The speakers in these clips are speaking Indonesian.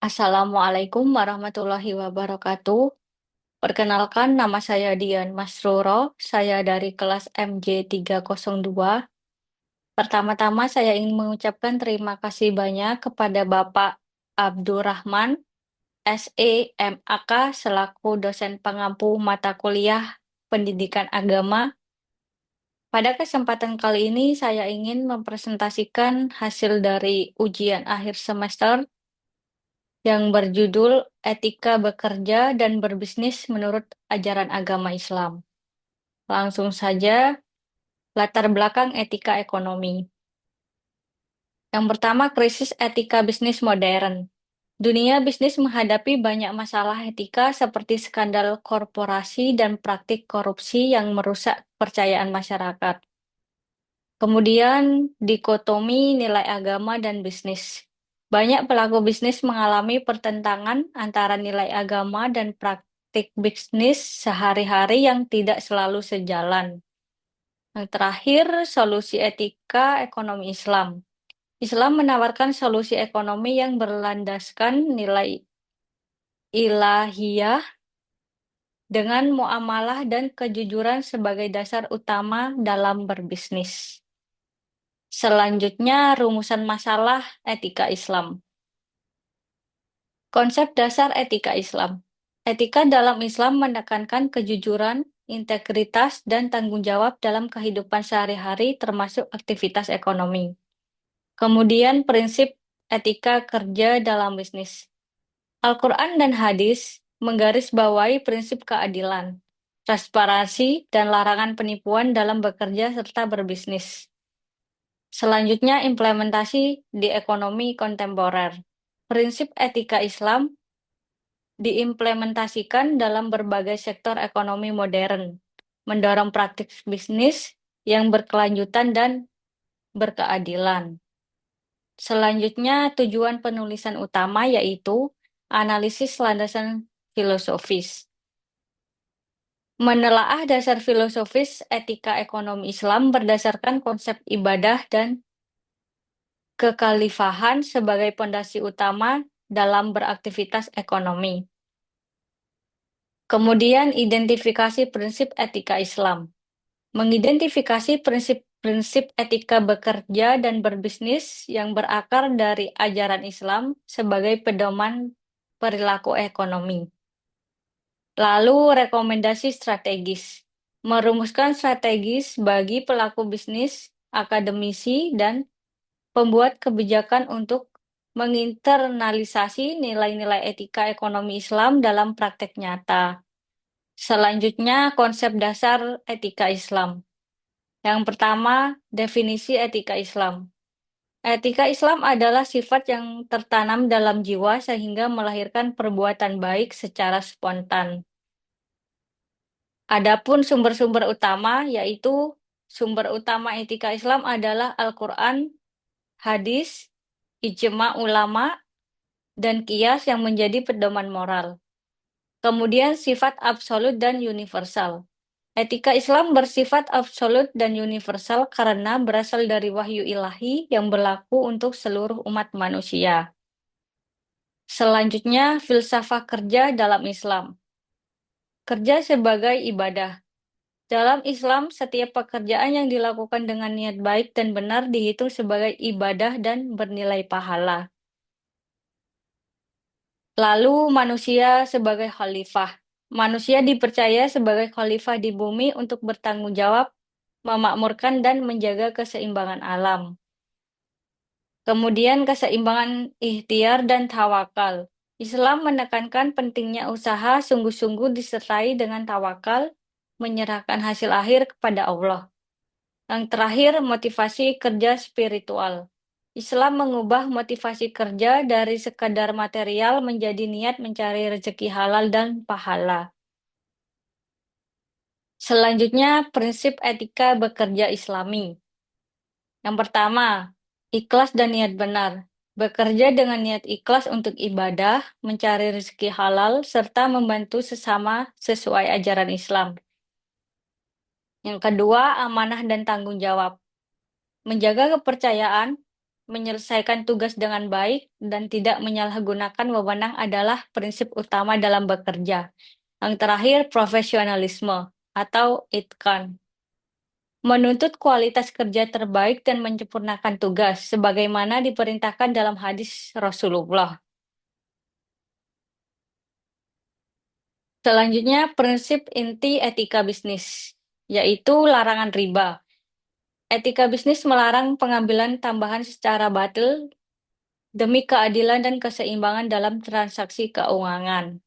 Assalamualaikum warahmatullahi wabarakatuh. Perkenalkan, nama saya Dian Masruro. Saya dari kelas MJ302. Pertama-tama saya ingin mengucapkan terima kasih banyak kepada Bapak Abdurrahman, SEMAK, selaku dosen pengampu mata kuliah Pendidikan Agama. Pada kesempatan kali ini saya ingin mempresentasikan hasil dari ujian akhir semester yang berjudul Etika Bekerja dan Berbisnis Menurut Ajaran Agama Islam. Langsung saja, latar belakang etika ekonomi. Yang pertama, krisis etika bisnis modern. Dunia bisnis menghadapi banyak masalah etika seperti skandal korporasi dan praktik korupsi yang merusak kepercayaan masyarakat. Kemudian, dikotomi nilai agama dan bisnis. Banyak pelaku bisnis mengalami pertentangan antara nilai agama dan praktik bisnis sehari-hari yang tidak selalu sejalan. Yang terakhir, solusi etika ekonomi Islam. Islam menawarkan solusi ekonomi yang berlandaskan nilai ilahiyah dengan muamalah dan kejujuran sebagai dasar utama dalam berbisnis. Selanjutnya, rumusan masalah etika Islam. Konsep dasar etika Islam. Etika dalam Islam menekankan kejujuran, integritas, dan tanggung jawab dalam kehidupan sehari-hari termasuk aktivitas ekonomi. Kemudian prinsip etika kerja dalam bisnis. Al-Quran dan hadis menggarisbawahi prinsip keadilan, transparansi, dan larangan penipuan dalam bekerja serta berbisnis. Selanjutnya, implementasi di ekonomi kontemporer. Prinsip etika Islam diimplementasikan dalam berbagai sektor ekonomi modern, mendorong praktik bisnis yang berkelanjutan dan berkeadilan. Selanjutnya, tujuan penulisan utama yaitu analisis landasan filosofis. Menelaah dasar filosofis etika ekonomi Islam berdasarkan konsep ibadah dan kekhalifahan sebagai pondasi utama dalam beraktivitas ekonomi. Kemudian, identifikasi prinsip etika Islam. Mengidentifikasi prinsip-prinsip etika bekerja dan berbisnis yang berakar dari ajaran Islam sebagai pedoman perilaku ekonomi. Lalu, rekomendasi strategis. Merumuskan strategis bagi pelaku bisnis, akademisi, dan pembuat kebijakan untuk menginternalisasi nilai-nilai etika ekonomi Islam dalam praktek nyata. Selanjutnya, konsep dasar etika Islam. Yang pertama, definisi etika Islam. Etika Islam adalah sifat yang tertanam dalam jiwa sehingga melahirkan perbuatan baik secara spontan. Adapun sumber-sumber utama, yaitu sumber utama etika Islam adalah Al-Quran, hadis, ijma ulama, dan qiyas yang menjadi pedoman moral. Kemudian sifat absolut dan universal. Etika Islam bersifat absolut dan universal karena berasal dari wahyu ilahi yang berlaku untuk seluruh umat manusia. Selanjutnya, filsafat kerja dalam Islam. Kerja sebagai ibadah. Dalam Islam, setiap pekerjaan yang dilakukan dengan niat baik dan benar dihitung sebagai ibadah dan bernilai pahala. Lalu, manusia sebagai khalifah. Manusia dipercaya sebagai khalifah di bumi untuk bertanggung jawab, memakmurkan, dan menjaga keseimbangan alam. Kemudian keseimbangan ikhtiar dan tawakal. Islam menekankan pentingnya usaha sungguh-sungguh disertai dengan tawakal, menyerahkan hasil akhir kepada Allah. Yang terakhir, motivasi kerja spiritual. Islam mengubah motivasi kerja dari sekadar material menjadi niat mencari rezeki halal dan pahala. Selanjutnya, prinsip etika bekerja Islami. Yang pertama, ikhlas dan niat benar. Bekerja dengan niat ikhlas untuk ibadah, mencari rezeki halal, serta membantu sesama sesuai ajaran Islam. Yang kedua, amanah dan tanggung jawab. Menjaga kepercayaan, menyelesaikan tugas dengan baik, dan tidak menyalahgunakan wewenang adalah prinsip utama dalam bekerja. Yang terakhir, profesionalisme atau itqan. Menuntut kualitas kerja terbaik dan menyempurnakan tugas, sebagaimana diperintahkan dalam hadis Rasulullah. Selanjutnya, prinsip inti etika bisnis, yaitu larangan riba. Etika bisnis melarang pengambilan tambahan secara batil demi keadilan dan keseimbangan dalam transaksi keuangan.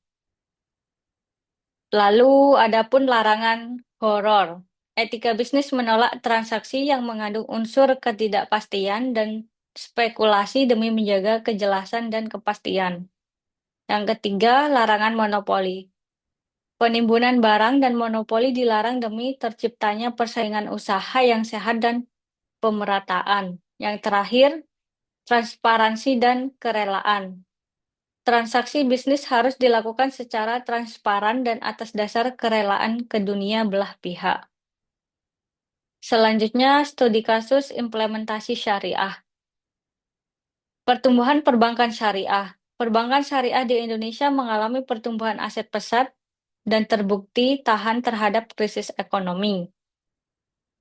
Lalu, adapun larangan horor. Etika bisnis menolak transaksi yang mengandung unsur ketidakpastian dan spekulasi demi menjaga kejelasan dan kepastian. Yang ketiga, larangan monopoli. Penimbunan barang dan monopoli dilarang demi terciptanya persaingan usaha yang sehat dan pemerataan. Yang terakhir, transparansi dan kerelaan. Transaksi bisnis harus dilakukan secara transparan dan atas dasar kerelaan kedunia belah pihak. Selanjutnya, studi kasus implementasi syariah. Pertumbuhan perbankan syariah. Perbankan syariah di Indonesia mengalami pertumbuhan aset pesat dan terbukti tahan terhadap krisis ekonomi.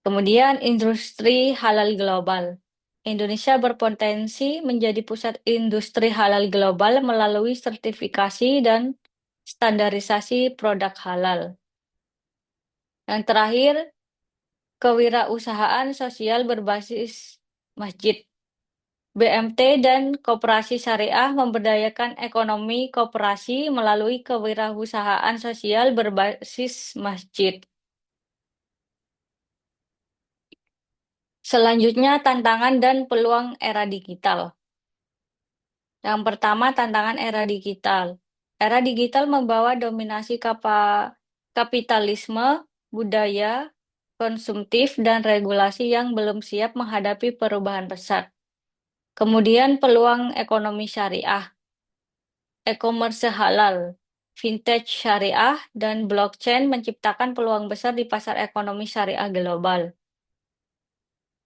Kemudian, industri halal global. Indonesia berpotensi menjadi pusat industri halal global melalui sertifikasi dan standarisasi produk halal. Yang terakhir, kewirausahaan sosial berbasis masjid. BMT dan Koperasi Syariah memberdayakan ekonomi koperasi melalui kewirausahaan sosial berbasis masjid. Selanjutnya, tantangan dan peluang era digital. Yang pertama, tantangan era digital. Era digital membawa dominasi kapitalisme, budaya, konsumtif, dan regulasi yang belum siap menghadapi perubahan pesat. Kemudian peluang ekonomi syariah, e-commerce halal, vintage syariah, dan blockchain menciptakan peluang besar di pasar ekonomi syariah global.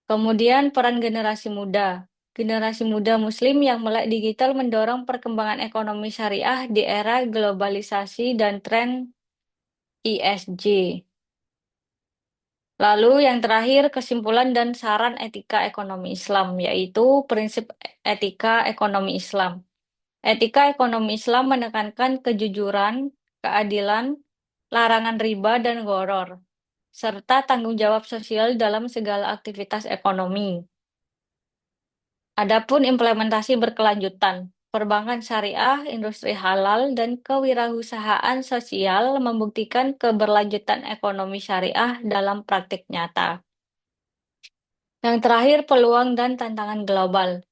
Kemudian peran generasi muda. Generasi muda Muslim yang melek digital mendorong perkembangan ekonomi syariah di era globalisasi dan tren ESG. Lalu yang terakhir, kesimpulan dan saran etika ekonomi Islam, yaitu prinsip etika ekonomi Islam. Etika ekonomi Islam menekankan kejujuran, keadilan, larangan riba dan gharar, serta tanggung jawab sosial dalam segala aktivitas ekonomi. Adapun implementasi berkelanjutan, perbankan syariah, industri halal, dan kewirausahaan sosial membuktikan keberlanjutan ekonomi syariah dalam praktik nyata. Yang terakhir, peluang dan tantangan global.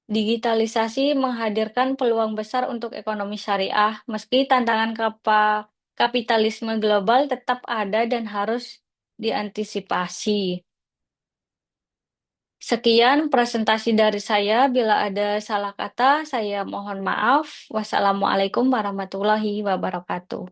Digitalisasi menghadirkan peluang besar untuk ekonomi syariah, meski tantangan kapitalisme global tetap ada dan harus diantisipasi. Sekian presentasi dari saya. Bila ada salah kata, saya mohon maaf. Wassalamualaikum warahmatullahi wabarakatuh.